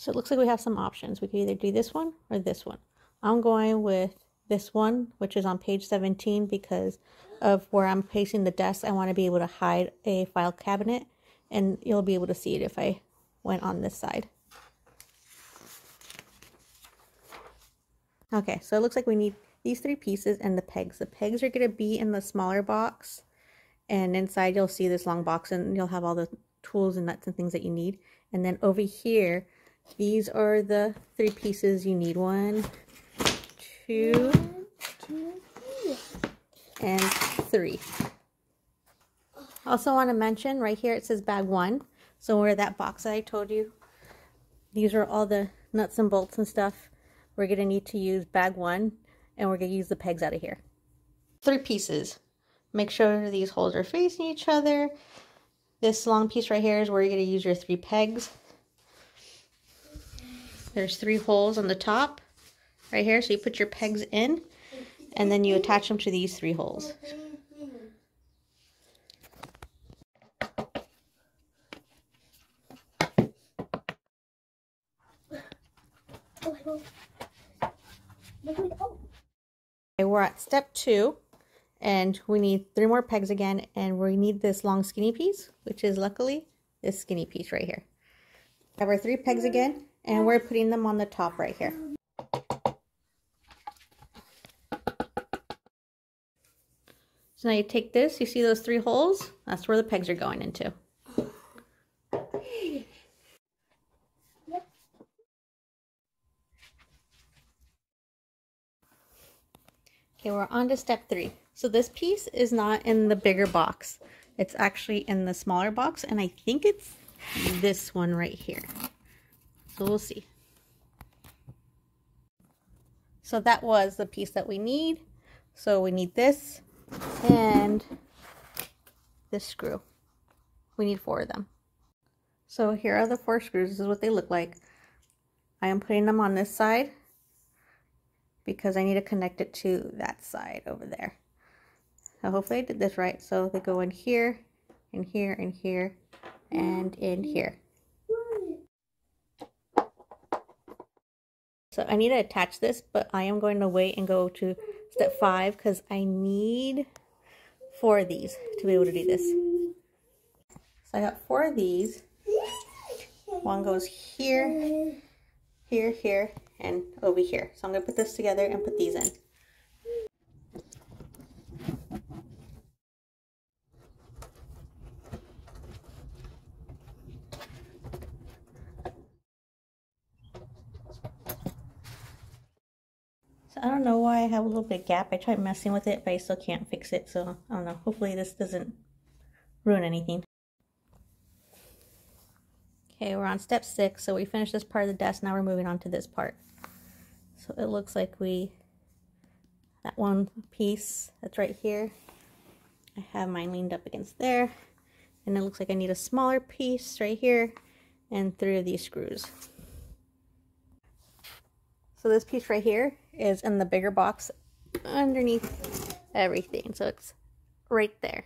So it looks like we have some options. We could either do this one or this one. I'm going with this one, which is on page 17, because of where I'm placing the desk. I want to be able to hide a file cabinet, and you'll be able to see it if I went on this side. Okay, so it looks like we need these 3 pieces and the pegs. The pegs are going to be in the smaller box, and inside you'll see this long box, and you'll have all the tools and nuts and things that you need. And then over here, these are the 3 pieces you need. 1, 2, and 3. Also want to mention right here it says bag 1. So where that box that I told you, these are all the nuts and bolts and stuff. We're going to need to use bag 1, and we're going to use the pegs out of here. 3 pieces. Make sure these holes are facing each other. This long piece right here is where you're going to use your 3 pegs. There's 3 holes on the top right here, so you put your pegs in, and then you attach them to these 3 holes. Okay, we're at step 2, and we need 3 more pegs again, and we need this long skinny piece, which is luckily this skinny piece right here. We have our 3 pegs again, and we're putting them on the top right here. So now you take this, you see those 3 holes? That's where the pegs are going into. Okay, we're on to step 3. So this piece is not in the bigger box. It's actually in the smaller box, and I think it's this one right here. So we'll see. So that was the piece that we need. So we need this and this screw. We need 4 of them. So here are the 4 screws. This is what they look like. I am putting them on this side because I need to connect it to that side over there. So hopefully I did this right. So they go in here, in here, in here, and in here. So I need to attach this, but I am going to wait and go to step 5 because I need 4 of these to be able to do this. So I got 4 of these. One goes here, here, here, and over here. So I'm going to put this together and put these in. So I don't know why I have a little bit gap. I tried messing with it, but I still can't fix it. So I don't know. Hopefully this doesn't ruin anything. Okay, we're on step 6. So we finished this part of the desk. Now we're moving on to this part. So it looks like that one piece that's right here, I have mine leaned up against there. And it looks like I need a smaller piece right here and 3 of these screws. So this piece right here is in the bigger box underneath everything. So it's right there.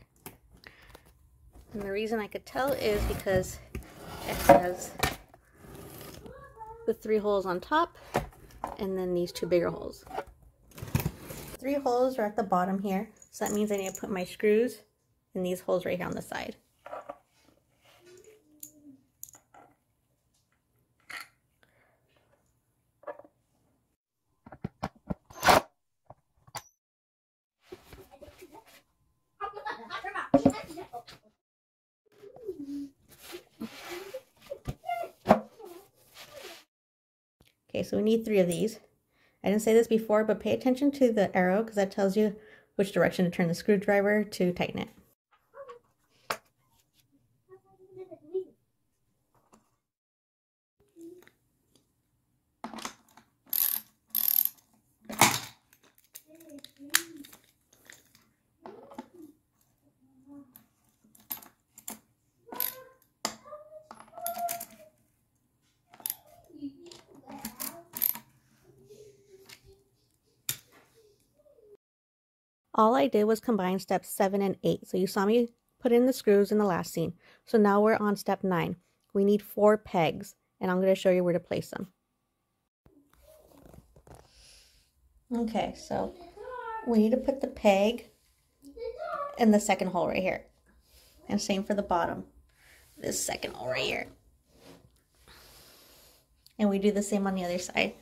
And the reason I could tell is because it has the 3 holes on top and then these 2 bigger holes. 3 holes are at the bottom here. So that means I need to put my screws in these holes right here on the side. Okay, so we need 3 of these. I didn't say this before, but pay attention to the arrow because that tells you which direction to turn the screwdriver to tighten it. All I did was combine steps 7 and 8. So you saw me put in the screws in the last scene. So now we're on step 9. We need 4 pegs. and I'm going to show you where to place them. Okay, so we need to put the peg in the second hole right here. And same for the bottom, this second hole right here. And we do the same on the other side.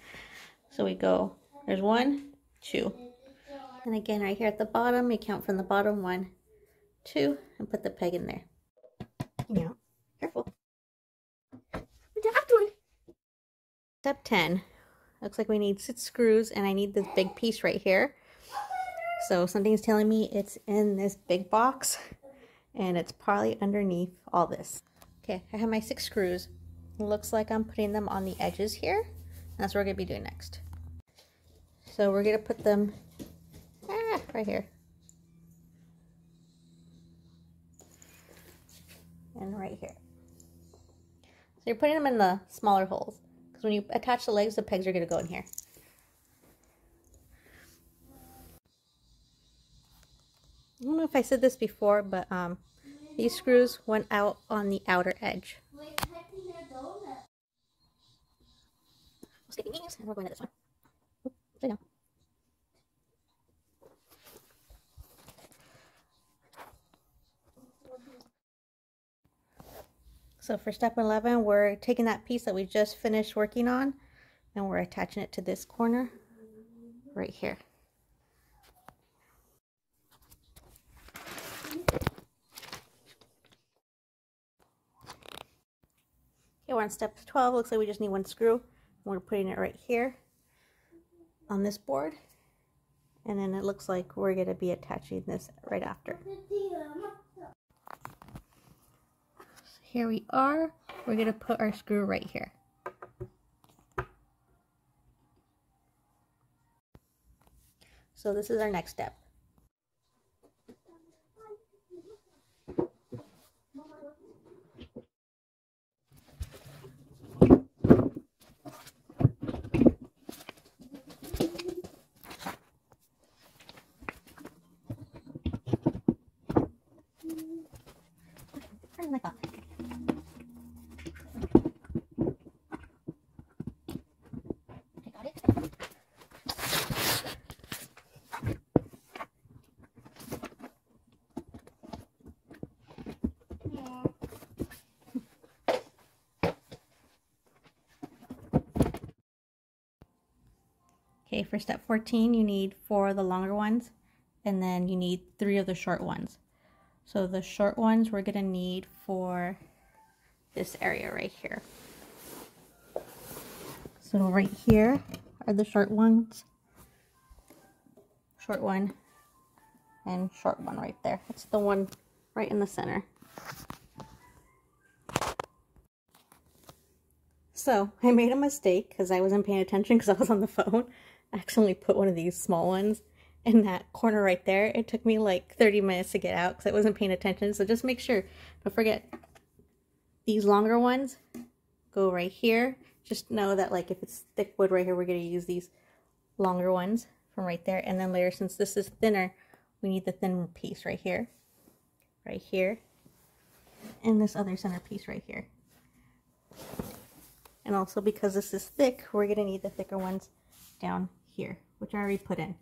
So we go, there's 1, 2. And again, right here at the bottom, you count from the bottom, 1, 2, and put the peg in there. Yeah, careful. Step 10. Looks like we need 6 screws, and I need this big piece right here. So something's telling me it's in this big box, and it's probably underneath all this. Okay, I have my 6 screws. It looks like I'm putting them on the edges here. And that's what we're going to be doing next. So we're going to put them right here. And right here. So you're putting them in the smaller holes. Because when you attach the legs, the pegs are going to go in here. I don't know if I said this before, but these screws went out on the outer edge. Skipping these, and we're going to this one. Upside down. So for step 11, we're taking that piece that we just finished working on, and we're attaching it to this corner right here. Okay, we're on step 12. Looks like we just need 1 screw. We're putting it right here on this board, and then it looks like we're going to be attaching this right after. So here we are. We're going to put our screw right here. So this is our next step. Like that. Okay, got it. Okay, for step 14, you need 4 of the longer ones, and then you need 3 of the short ones. So the short ones we're going to need for this area right here. So right here are the short ones. Short one and short one right there. That's the one right in the center. So I made a mistake because I wasn't paying attention because I was on the phone. I accidentally put one of these small ones in that corner right there. It took me like 30 minutes to get out because I wasn't paying attention. So just make sure, don't forget, these longer ones go right here. Just know that like if it's thick wood right here, we're going to use these longer ones from right there. And then later, since this is thinner, we need the thin piece right here, and this other center piece right here. And also because this is thick, we're going to need the thicker ones down here, which I already put in.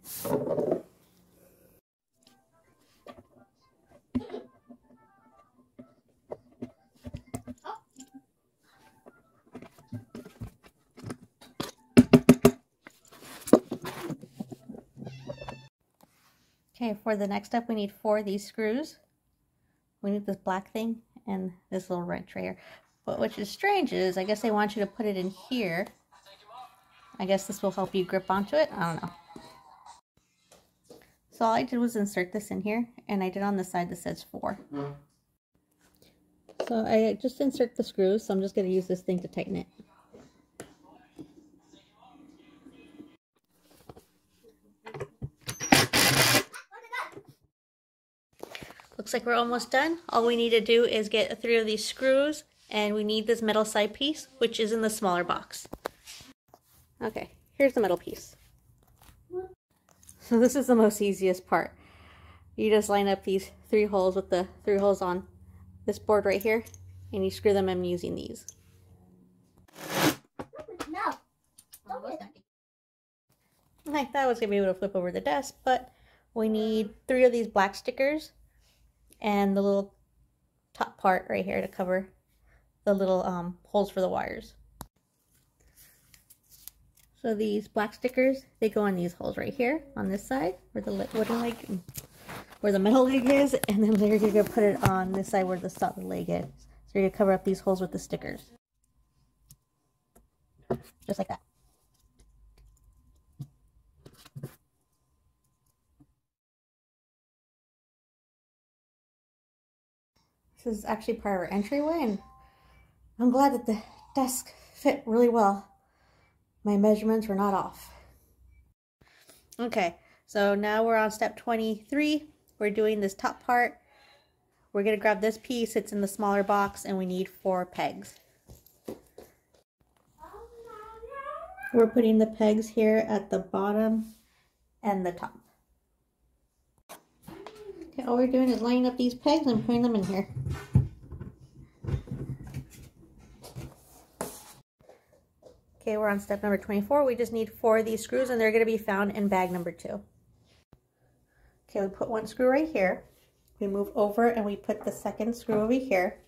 Okay, for the next step, we need 4 of these screws. We need this black thing and this little wrench right here. But what is strange is, I guess they want you to put it in here. I guess this will help you grip onto it. I don't know. So all I did was insert this in here, and I did on the side that says 4. So I just insert the screws, so I'm just going to use this thing to tighten it. Looks like we're almost done. All we need to do is get 3 of these screws, and we need this metal side piece, which is in the smaller box. Okay, here's the metal piece. So this is the most easiest part. You just line up these 3 holes with the 3 holes on this board right here, and you screw them in using these. I thought I was going to be able to flip over the desk, but we need 3 of these black stickers and the little top part right here to cover the little holes for the wires. So these black stickers, they go in these holes right here on this side where the wooden leg, where the metal leg is, and then you're going to put it on this side where the solid leg is. So you're going to cover up these holes with the stickers. Just like that. This is actually part of our entryway, and I'm glad that the desk fit really well. My measurements were not off. Okay, so now we're on step 23. We're doing this top part. We're going to grab this piece. It's in the smaller box, and we need 4 pegs. We're putting the pegs here at the bottom and the top. Okay, all we're doing is lining up these pegs and putting them in here. Okay, we're on step number 24. We just need 4 of these screws, and they're going to be found in bag number 2. Okay, we put 1 screw right here. We move over and we put the second screw over here.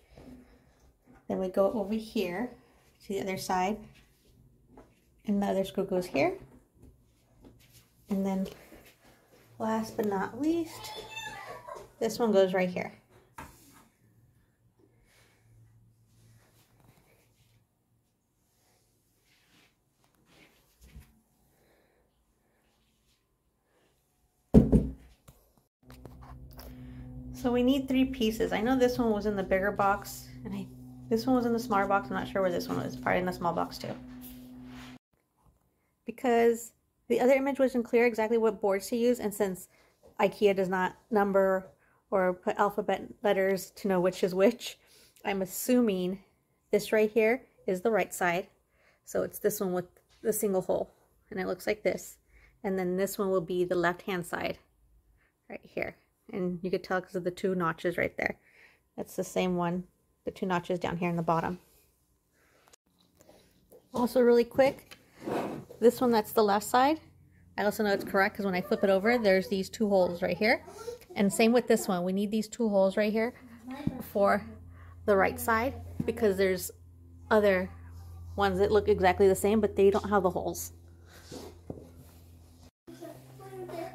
Then we go over here to the other side, and the other screw goes here. And then last but not least, this one goes right here. So we need 3 pieces. I know this one was in the bigger box, and this one was in the smaller box. I'm not sure where this one was. Probably in the small box too. Because the other image wasn't clear exactly what boards to use, and since IKEA does not number or put alphabet letters to know which is which, I'm assuming this right here is the right side. So it's this one with the single hole, and it looks like this. And then this one will be the left-hand side right here. And you could tell because of the 2 notches right there. That's the same one, the 2 notches down here in the bottom. Also really quick, this one that's the left side, I also know it's correct because when I flip it over, there's these 2 holes right here. And same with this one, we need these 2 holes right here for the right side because there's other ones that look exactly the same, but they don't have the holes.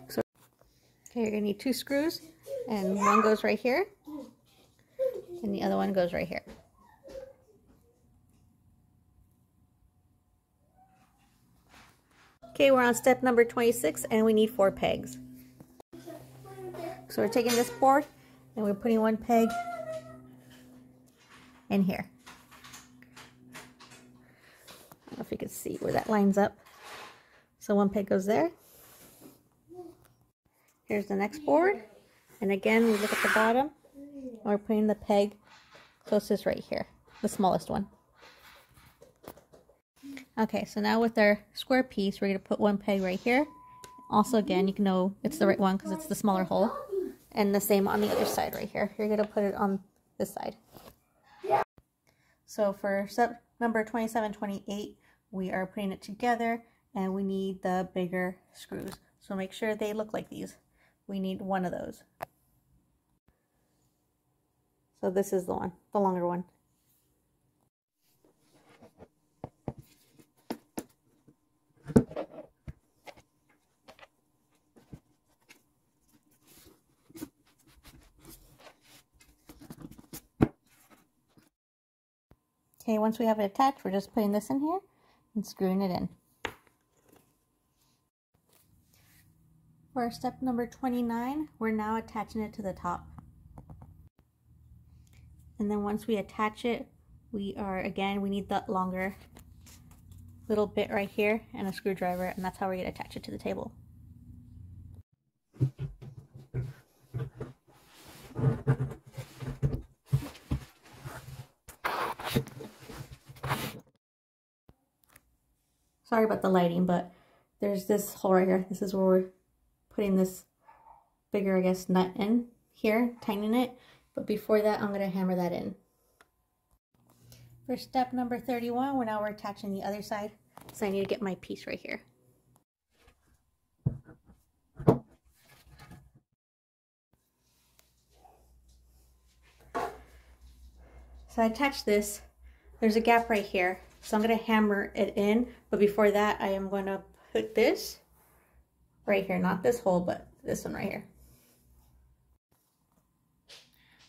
So, okay, you're gonna need 2 screws, and one goes right here, and the other one goes right here. Okay, we're on step number 26, and we need 4 pegs. So we're taking this board, and we're putting 1 peg in here. I don't know if you can see where that lines up. So 1 peg goes there. Here's the next board, and again we look at the bottom, and we're putting the peg closest right here, the smallest one. Okay, so now with our square piece, we're going to put 1 peg right here. Also, again, you can know it's the right one because it's the smaller hole. And the same on the other side right here. You're going to put it on this side. So for step number 27, 28, we are putting it together, and we need the bigger screws. So make sure they look like these. We need 1 of those. So this is the one, the longer one. Okay, once we have it attached, we're just putting this in here and screwing it in. For step number 29, we're now attaching it to the top. And then once we attach it, we need that longer little bit right here and a screwdriver, and that's how we're going to attach it to the table. Sorry about the lighting, but there's this hole right here. This is where we're putting this bigger, I guess, nut in here, tightening it. But before that, I'm going to hammer that in. For step number 31, we're attaching the other side. So I need to get my piece right here. So I attached this. There's a gap right here. So I'm going to hammer it in. But before that, I am going to put this right here. Not this hole, but this one right here.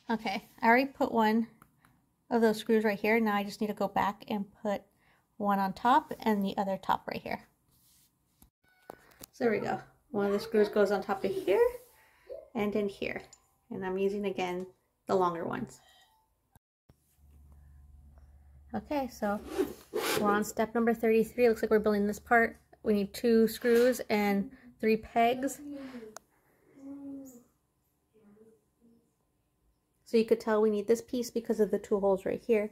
Okay, I already put one of those screws right here. Now I just need to go back and put one on top and the other top right here. So there we go. One of the screws goes on top of here and in here. And I'm using, again, the longer ones. Okay, so we're on step number 33. It looks like we're building this part. We need 2 screws and 3 pegs. So you could tell we need this piece because of the 2 holes right here.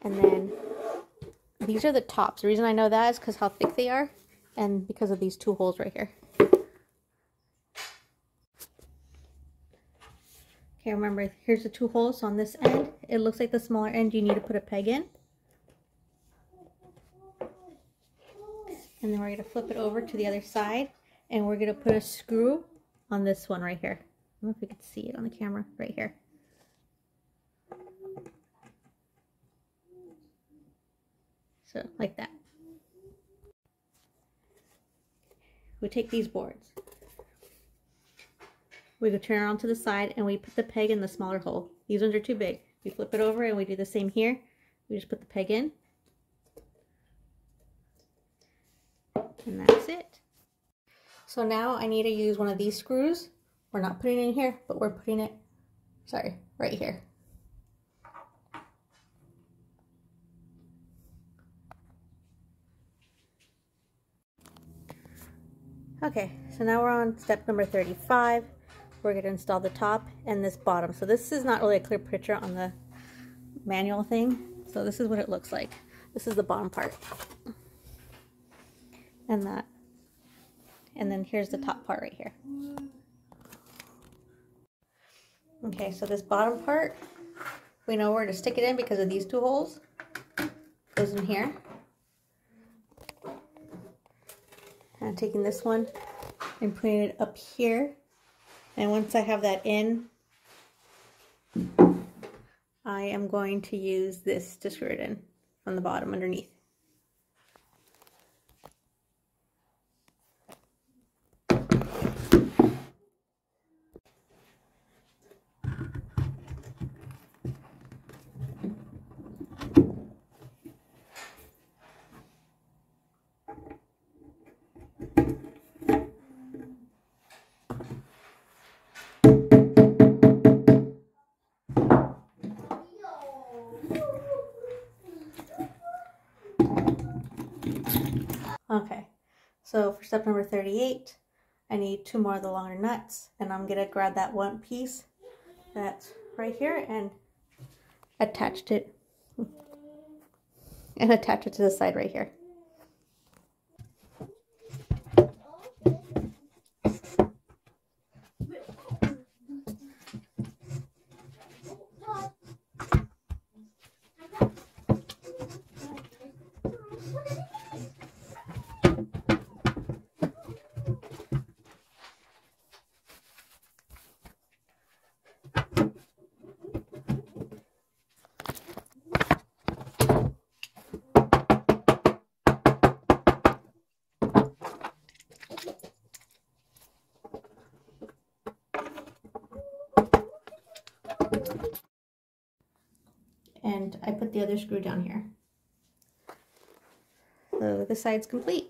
And then these are the tops. The reason I know that is because how thick they are and because of these 2 holes right here. Okay, remember, here's the 2 holes on this end. It looks like the smaller end you need to put a peg in. And then we're going to flip it over to the other side and we're going to put a screw on this one right here. I don't know if you can see it on the camera right here. So, like that. We take these boards. We go turn it around to the side and we put the peg in the smaller hole. These ones are too big. We flip it over and we do the same here. We just put the peg in. And that's it. So now I need to use one of these screws. We're not putting it in here, but we're putting it, right here. Okay, so now we're on step number 35. We're going to install the top and this bottom. So this is not really a clear picture on the manual thing. So this is what it looks like. This is the bottom part. And that. And then here's the top part right here. Okay, so this bottom part, we know where to stick it in because of these 2 holes. Goes in here. And I'm taking this one and putting it up here. And once I have that in, I am going to use this to screw it in from the bottom underneath. Okay, so for step number 38, I need 2 more of the longer nuts, and I'm going to grab that one piece that's right here and attach it to the side right here. And I put the other screw down here. So this side's complete.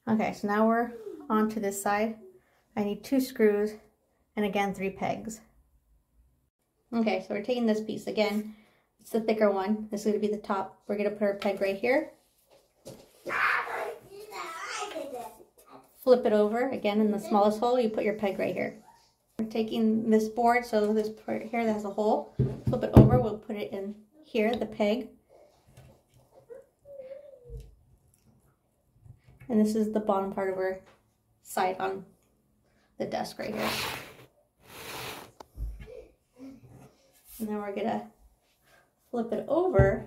Okay, so now we're on to this side. I need 2 screws and again 3 pegs. Okay, so we're taking this piece again. It's the thicker one. This is going to be the top. We're going to put our peg right here. Flip it over. Again, in the smallest hole, you put your peg right here. We're taking this board, so this part here that has a hole, flip it over, we'll put it in here, the peg. And this is the bottom part of our side on the desk right here. And then we're gonna flip it over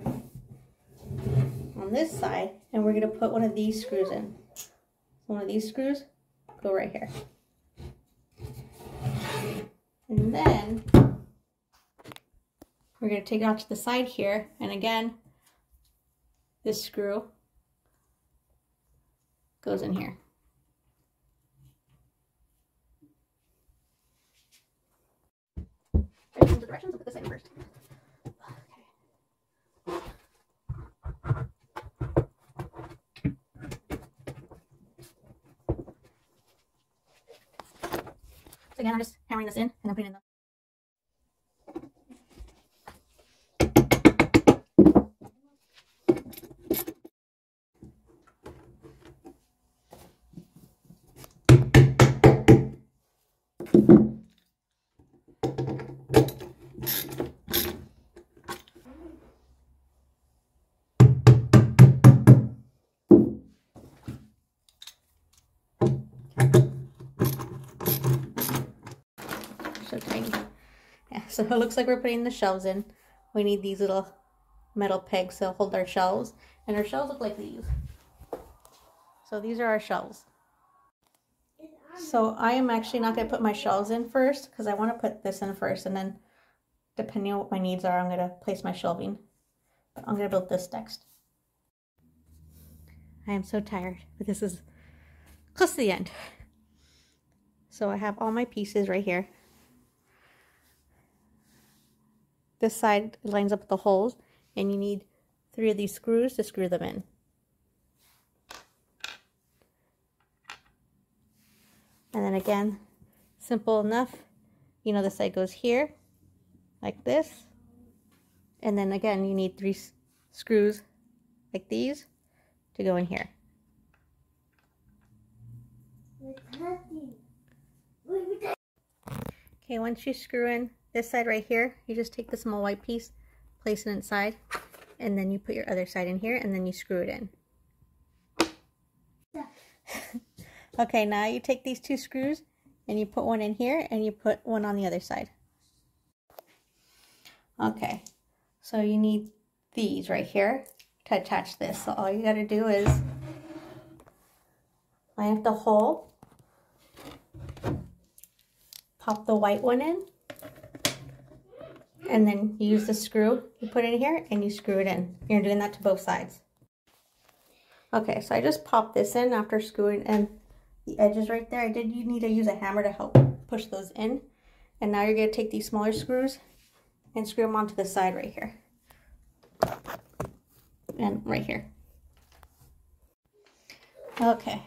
on this side, and we're gonna put one of these screws in. One of these screws go right here. And then we're going to take it out to the side here, and again, this screw goes in here. Ready to the directions? I'll put this in first. So again, I'm just hammering this in and then putting it in the so tiny. Yeah, so it looks like we're putting the shelves in. We need these little metal pegs to hold our shelves, and our shelves look like these. So these are our shelves. So I am actually not going to put my shelves in first because I want to put this in first, and then depending on what my needs are, I'm going to place my shelving. But I'm going to build this next. I am so tired, but this is close to the end. So I have all my pieces right here. This side lines up with the holes, and you need 3 of these screws to screw them in. And then again, simple enough, you know, this side goes here, like this. And then again, you need 3 screws like these to go in here. Okay, once you screw in this side right here, you just take the small white piece, place it inside, and then you put your other side in here, and then you screw it in. Okay, now you take these 2 screws and you put one in here and you put one on the other side. Okay, so you need these right here to attach this. So all you got to do is line up the hole, pop the white one in, and then you use the screw you put in here and you screw it in. You're doing that to both sides. Okay, so I just popped this in after screwing in the edges right there. You need to use a hammer to help push those in. And now you're going to take these smaller screws and screw them onto the side right here. And right here. Okay,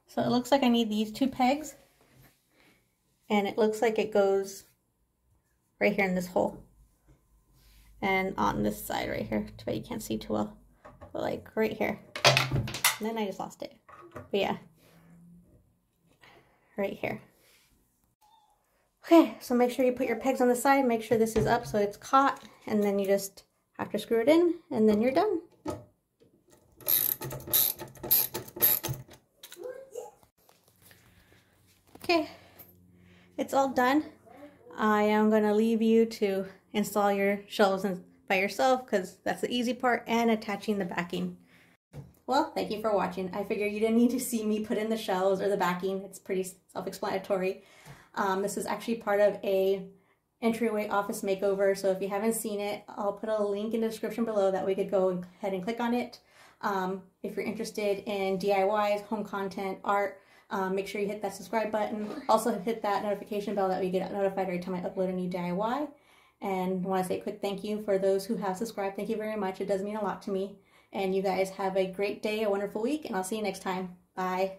so it looks like I need these 2 pegs. And it looks like it goes right here in this hole. And on this side right here, but you can't see too well. But like right here. And then I just lost it. But yeah. Right here. Okay, so make sure you put your pegs on the side, make sure this is up so it's caught, and then you just have to screw it in, and then you're done. Okay, it's all done. I am going to leave you to install your shelves by yourself because that's the easy part, and attaching the backing. Well, thank you for watching. I figured you didn't need to see me put in the shelves or the backing. It's pretty self-explanatory. This is actually part of a entryway office makeover, so if you haven't seen it, I'll put a link in the description below that we could go ahead and click on it. If you're interested in DIYs, home content, art, make sure you hit that subscribe button. Also hit that notification bell that we get notified every time I upload a new DIY. And I want to say a quick thank you for those who have subscribed. Thank you very much. It does mean a lot to me. And you guys have a great day, a wonderful week, and I'll see you next time. Bye.